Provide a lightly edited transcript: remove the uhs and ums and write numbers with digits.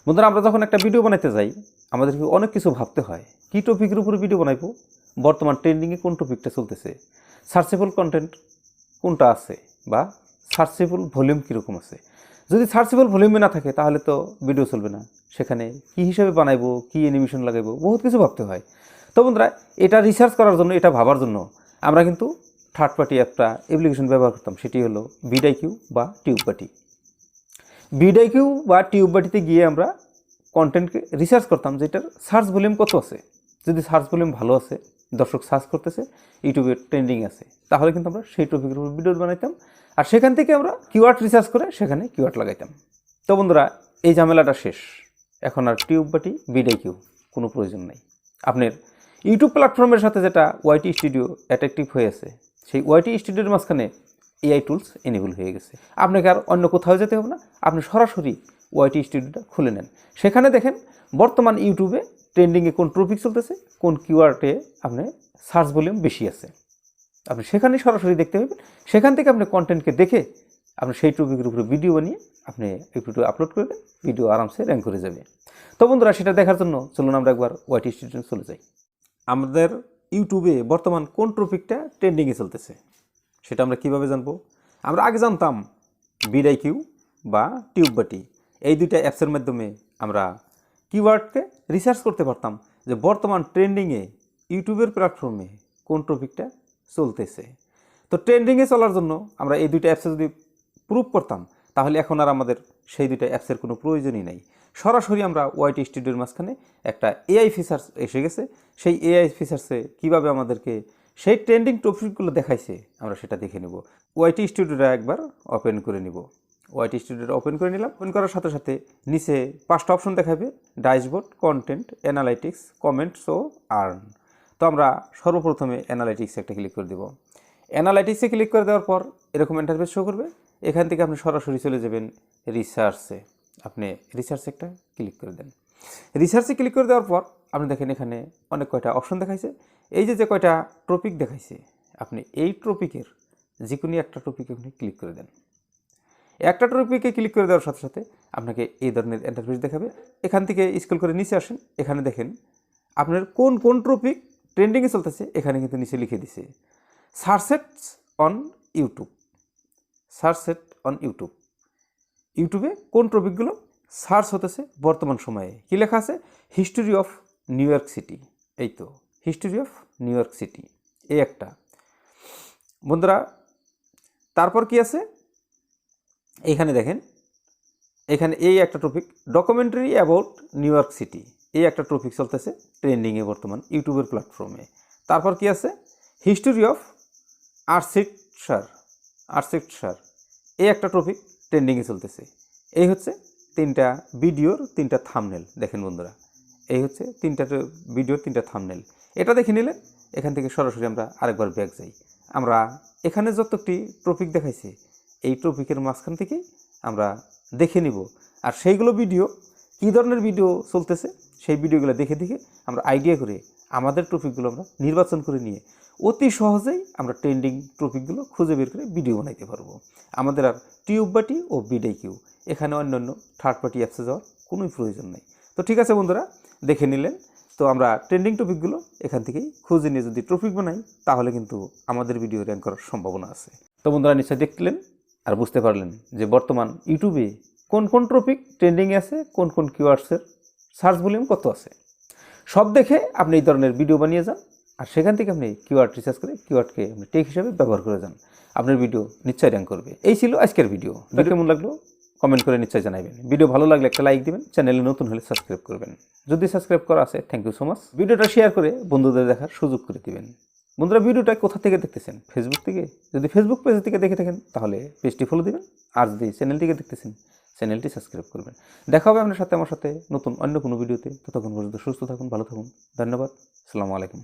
বন্ধুরা, আমরা যখন একটা ভিডিও বানাইতে যাই আমাদেরকে অনেক কিছু ভাবতে হয়। কী টপিকের উপরে ভিডিও বানাইবো, বর্তমান ট্রেন্ডিংয়ে কোন টপিকটা চলতেছে, সার্চেবল কন্টেন্ট কোনটা আছে, বা সার্চেবল ভলিউম কীরকম আছে। যদি সার্চেবল ভলিউমে না থাকে তাহলে তো ভিডিও চলবে না। সেখানে কী হিসাবে বানাইবো, কী অ্যানিমেশন লাগাইবো, বহুত কিছু ভাবতে হয়। তো বন্ধুরা, এটা রিসার্চ করার জন্য, এটা ভাবার জন্য আমরা কিন্তু থার্ড পার্টি একটা অ্যাপ্লিকেশন ব্যবহার করতাম। সেটি হলো ভিডিকিউ বা টিউববাটি। ভিডিকিউ বা টিউববাটিতে গিয়ে আমরা কন্টেন্টকে রিসার্চ করতাম যে এটার সার্চ ভলিউম কত আছে। যদি সার্চ ভলিউম ভালো আছে, দর্শক সার্চ করতেছে, ইউটিউবে ট্রেন্ডিং আছে, তাহলে কিন্তু আমরা সেই টপিকের উপর ভিডিও বানাইতাম। আর সেখান থেকে আমরা কিওয়ার্ড রিসার্চ করে সেখানে কিওয়ার্ড লাগাইতাম। তো বন্ধুরা, এই ঝামেলাটা শেষ। এখন আর টিউববাটি ভিডিকিউ কোনো প্রয়োজন নাই। আপনার ইউটিউব প্ল্যাটফর্মের সাথে যেটা ওয়াইটি স্টুডিও অ্যাট্রাকটিভ হয়ে আছে, সেই ওয়াইটি স্টুডিওর মাঝখানে এআই টুলস এনেবল হয়ে গেছে। আপনাকে আর অন্য কোথাও যেতে হবে না, আপনি সরাসরি ওয়াইটি স্টুডিওটা খুলে নেন। সেখানে দেখেন বর্তমান ইউটিউবে ট্রেন্ডিংয়ে কোন টপিক চলতেছে, কোন কিওয়ার্ডে আপনি সার্চ ভলিউম বেশি আছে, আপনি সেখানে সরাসরি দেখতে পাবেন। সেখান থেকে আপনি কন্টেন্টকে দেখে আপনি সেই টপিকের উপরে ভিডিও বানিয়ে আপনি ভিডিও আপলোড করবেন, ভিডিও আরামসে র্যাঙ্ক করে যাবে। তো বন্ধুরা, সেটা দেখার জন্য চলুন আমরা একবার ওয়াইটি স্টুডিও চলে যাই। আমাদের ইউটিউবে বর্তমান কোন টপিকটা ট্রেন্ডিংয়ে চলতেছে সেটা আমরা কিভাবে জানবো? আমরা আগে জানতাম ভিডিকিউ বা টিউববাটি, এই দুইটা অ্যাপসের মাধ্যমে আমরা কিওয়ার্ডকে রিসার্চ করতে পারতাম যে বর্তমান ট্রেন্ডিংয়ে ইউটিউবের প্ল্যাটফর্মে কোন টপিকটা চলতেছে। তো ট্রেন্ডিংয়ে চলার জন্য আমরা এই দুইটা অ্যাপসে যদি প্রুভ করতাম, তাহলে এখন আর আমাদের সেই দুইটা অ্যাপসের কোনো প্রয়োজনই নাই। সরাসরি আমরা ওয়াইটি স্টুডিওর মাঝখানে একটা এআই ফিচার্স এসে গেছে। সেই এআই ফিচার্সে কীভাবে আমাদেরকে সেই ট্রেন্ডিং টপিকগুলো দেখাইছে আমরা সেটা দেখে নেব। ওয়াইটি স্টুডিওটা একবার ওপেন করে নিব। ওয়াইটি স্টুডিওটা ওপেন করে নিলাম। ওপেন করার সাথে সাথে নিচে 5টা অপশন দেখাবে: ড্যাশবোর্ড, কন্টেন্ট, অ্যানালাইটিক্স, কমেন্টস ও আর্ন। তো আমরা সর্বপ্রথমে অ্যানালাইটিক্সে একটা ক্লিক করে দেব। অ্যানালাইটিক্সে ক্লিক করে দেওয়ার পর এরকম ইন্টারফেস শো করবে। এখান থেকে আপনি সরাসরি চলে যাবেন রিসার্চে। আপনি রিসার্চে একটা ক্লিক করে দেন। রিসার্চে ক্লিক করে দেওয়ার পর আপনি দেখেন এখানে অনেক কয়টা অপশন দেখাইছে। এই যে কয়টা টপিক দেখাইছে, আপনি এই টপিকের যে কোনো একটা টপিকে আপনি ক্লিক করে দেন। একটা টপিকে ক্লিক করে দেওয়ার সাথে সাথে আপনাকে এই ধরনের ইন্টারফেস দেখাবে। এখান থেকে স্ক্রল করে নিচে আসেন। এখানে দেখেন আপনার কোন কোন টপিক ট্রেন্ডিংয়ে চলতেছে, এখানে কিন্তু নিচে লিখে দিছে searches on YouTube. Searches on YouTube, ইউটিউবে কোন টপিকগুলো সার্চ হতেছে বর্তমান সময়ে। কী লেখা আছে? History of new York city. এই তো history of new York city, এই একটা। বন্ধুরা, তারপর কি আছে এইখানে দেখেন, এখানে এই একটা topic documentary about new York city, এই একটা টপিক চলতেছে ট্রেন্ডিংয়ে বর্তমান ইউটিউবের প্ল্যাটফর্মে। তারপর কি আছে? হিস্টোরি অফ আর্কিটেকচার, এই একটা টপিক ট্রেন্ডিংয়ে চলতেছে। এই হচ্ছে 3টা ভিডিওর 3টা থাম্বনেল। দেখেন বন্ধুরা, এই হচ্ছে 3টা ভিডিওর 3টা থাম্বনেল। এটা দেখে নিলেন। এখান থেকে সরাসরি আমরা আরেকবার ব্যাক যাই। আমরা এখানে যতটি টপিক দেখাইছে এই টপিকের মাঝখান থেকেই আমরা দেখে নিব। আর সেইগুলো ভিডিও কী ধরনের ভিডিও চলতেছে সেই ভিডিওগুলো দেখে দেখে আমরা আইডিয়া করে আমাদের টপিকগুলো আমরা নির্বাচন করে নিয়ে অতি সহজেই আমরা ট্রেন্ডিং টপিকগুলো খুঁজে বের করে ভিডিও বানাইতে পারবো। আমাদের আর টিউববাটি ও ভিডিকিউ, এখানে অন্যান্য থার্ড পার্টি অ্যাপসে যাওয়ার কোনোই প্রয়োজন নেই। তো ঠিক আছে বন্ধুরা, দেখে নিলেন। তো আমরা ট্রেন্ডিং টপিকগুলো এখান থেকেই খুঁজে নিয়ে যদি টপিক বানাই তাহলে কিন্তু আমাদের ভিডিও র্যাঙ্ক করার সম্ভাবনা আছে। তো বন্ধুরা, নিশ্চয়ই দেখলেন আর বুঝতে পারলেন যে বর্তমান ইউটিউবে কোন কোন টপিক ট্রেন্ডিংয়ে আছে, কোন কোন কিওয়ার্ডসের সার্চ ভলিউম কত আছে। সব দেখে আপনি এই ধরনের ভিডিও বানিয়ে যান। আর সেখান থেকে আপনি কিওয়ার্ড রিসার্চ করে কিওয়ার্ডকে আপনি টেক হিসাবে ব্যবহার করে যান। আপনার ভিডিও নিশ্চয়ই র্যাঙ্ক করবে। এই ছিল আজকের ভিডিও। কেমন লাগলো কমেন্ট করে নিশ্চয়ই জানাবেন। ভিডিও ভালো লাগলে একটা লাইক দিবেন, চ্যানেলে নতুন হলে সাবস্ক্রাইব করবেন। যদি সাবস্ক্রাইব করা আছে, থ্যাংক ইউ সো মাচ। ভিডিওটা শেয়ার করে বন্ধুদের দেখার সুযোগ করে দিবেন। বন্ধুরা, ভিডিওটা কোথা থেকে দেখতেছেন? ফেসবুক থেকে? যদি ফেসবুক পেজ থেকে দেখে থাকেন তাহলে পেজটি ফলো দিবেন। আর যদি চ্যানেল থেকে দেখতেছেন, চ্যানেলটি সাবস্ক্রাইব করবেন। দেখা হবে আপনার সাথে আমার সাথে নতুন অন্য কোনো ভিডিওতে। ততক্ষণ পর্যন্ত সুস্থ থাকুন, ভালো থাকুন। ধন্যবাদ। আসসালামু আলাইকুম।